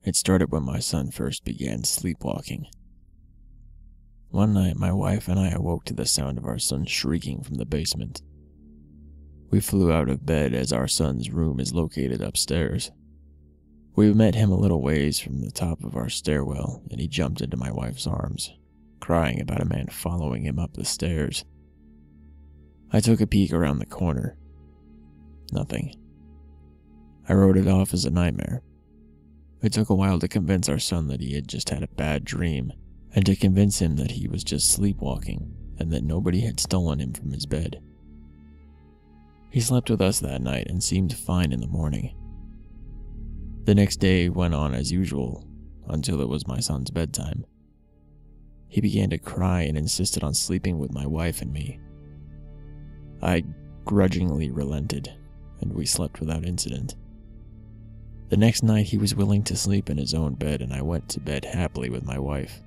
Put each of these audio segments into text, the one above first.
It started when my son first began sleepwalking. One night, my wife and I awoke to the sound of our son shrieking from the basement. We flew out of bed as our son's room is located upstairs. We met him a little ways from the top of our stairwell, and he jumped into my wife's arms, crying about a man following him up the stairs. I took a peek around the corner. Nothing. I wrote it off as a nightmare. It took a while to convince our son that he had just had a bad dream, and to convince him that he was just sleepwalking, and that nobody had stolen him from his bed. He slept with us that night and seemed fine in the morning. The next day went on as usual, until it was my son's bedtime. He began to cry and insisted on sleeping with my wife and me. I grudgingly relented, and we slept without incident. The next night he was willing to sleep in his own bed, and I went to bed happily with my wife.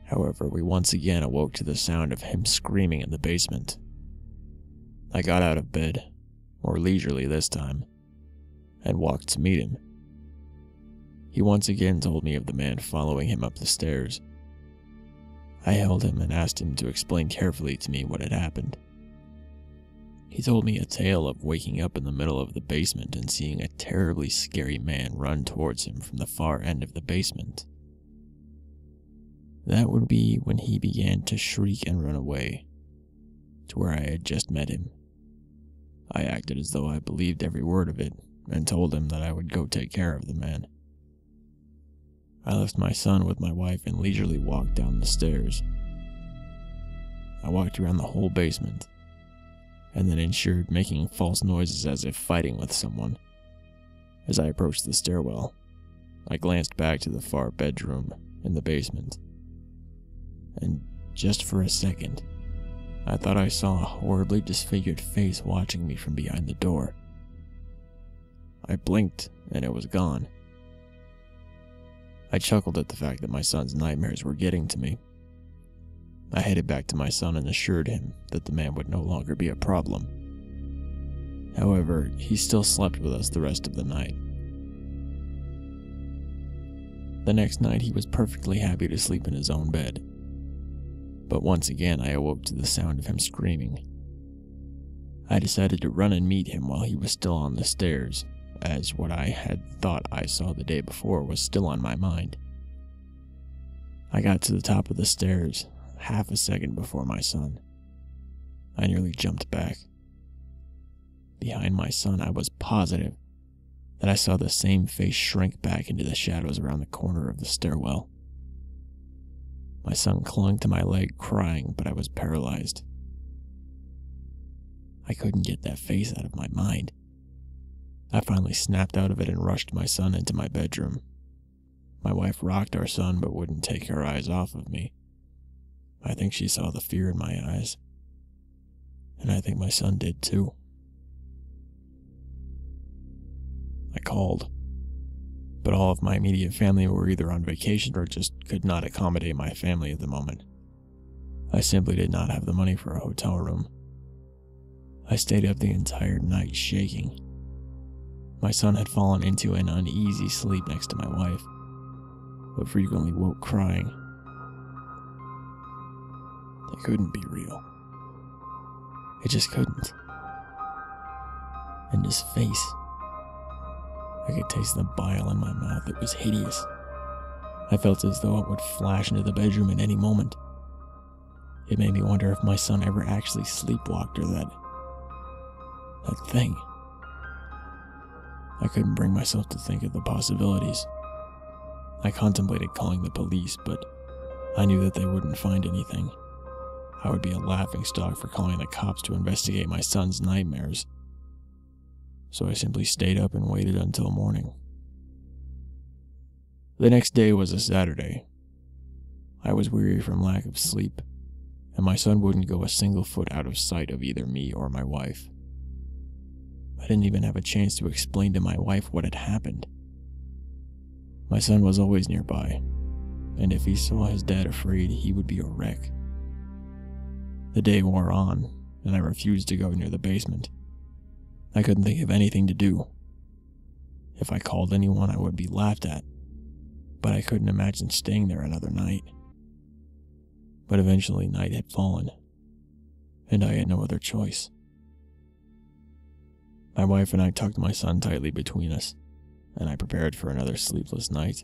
However, we once again awoke to the sound of him screaming in the basement. I got out of bed, more leisurely this time, and walked to meet him. He once again told me of the man following him up the stairs. I held him and asked him to explain carefully to me what had happened. He told me a tale of waking up in the middle of the basement and seeing a terribly scary man run towards him from the far end of the basement. That would be when he began to shriek and run away, to where I had just met him. I acted as though I believed every word of it, and told him that I would go take care of the man. I left my son with my wife and leisurely walked down the stairs. I walked around the whole basement, and then ensured making false noises as if fighting with someone. As I approached the stairwell, I glanced back to the far bedroom in the basement, and just for a second, I thought I saw a horribly disfigured face watching me from behind the door. I blinked, and it was gone. I chuckled at the fact that my son's nightmares were getting to me. I headed back to my son and assured him that the man would no longer be a problem. However, he still slept with us the rest of the night. The next night, he was perfectly happy to sleep in his own bed. But once again, I awoke to the sound of him screaming. I decided to run and meet him while he was still on the stairs, as what I had thought I saw the day before was still on my mind. I got to the top of the stairs, half a second before my son. I nearly jumped back. Behind my son, I was positive that I saw the same face shrink back into the shadows around the corner of the stairwell. My son clung to my leg, crying, but I was paralyzed. I couldn't get that face out of my mind. I finally snapped out of it and rushed my son into my bedroom. My wife rocked our son but wouldn't take her eyes off of me. I think she saw the fear in my eyes, and I think my son did too. I called, but all of my immediate family were either on vacation or just could not accommodate my family at the moment. I simply did not have the money for a hotel room. I stayed up the entire night shaking. My son had fallen into an uneasy sleep next to my wife, but frequently woke crying. It couldn't be real. It just couldn't. And his face. I could taste the bile in my mouth. It was hideous. I felt as though it would flash into the bedroom at any moment. It made me wonder if my son ever actually sleepwalked or that thing. I couldn't bring myself to think of the possibilities. I contemplated calling the police, but I knew that they wouldn't find anything. I would be a laughingstock for calling the cops to investigate my son's nightmares. So I simply stayed up and waited until morning. The next day was a Saturday. I was weary from lack of sleep, and my son wouldn't go a single foot out of sight of either me or my wife. I didn't even have a chance to explain to my wife what had happened. My son was always nearby, and if he saw his dad afraid, he would be a wreck. The day wore on, and I refused to go near the basement. I couldn't think of anything to do. If I called anyone, I would be laughed at, but I couldn't imagine staying there another night. But eventually night had fallen, and I had no other choice. My wife and I tucked my son tightly between us, and I prepared for another sleepless night.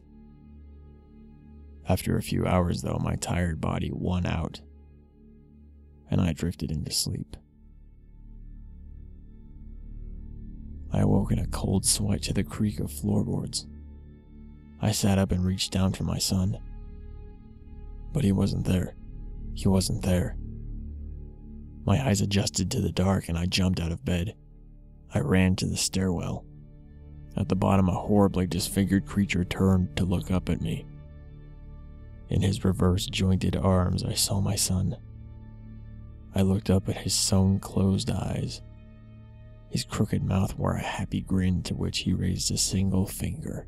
After a few hours, though, my tired body won out, and I drifted into sleep. I awoke in a cold sweat to the creak of floorboards. I sat up and reached down for my son. But he wasn't there. He wasn't there. My eyes adjusted to the dark and I jumped out of bed. I ran to the stairwell. At the bottom, a horribly disfigured creature turned to look up at me. In his reverse jointed arms, I saw my son. I looked up at his sewn closed eyes. His crooked mouth wore a happy grin to which he raised a single finger.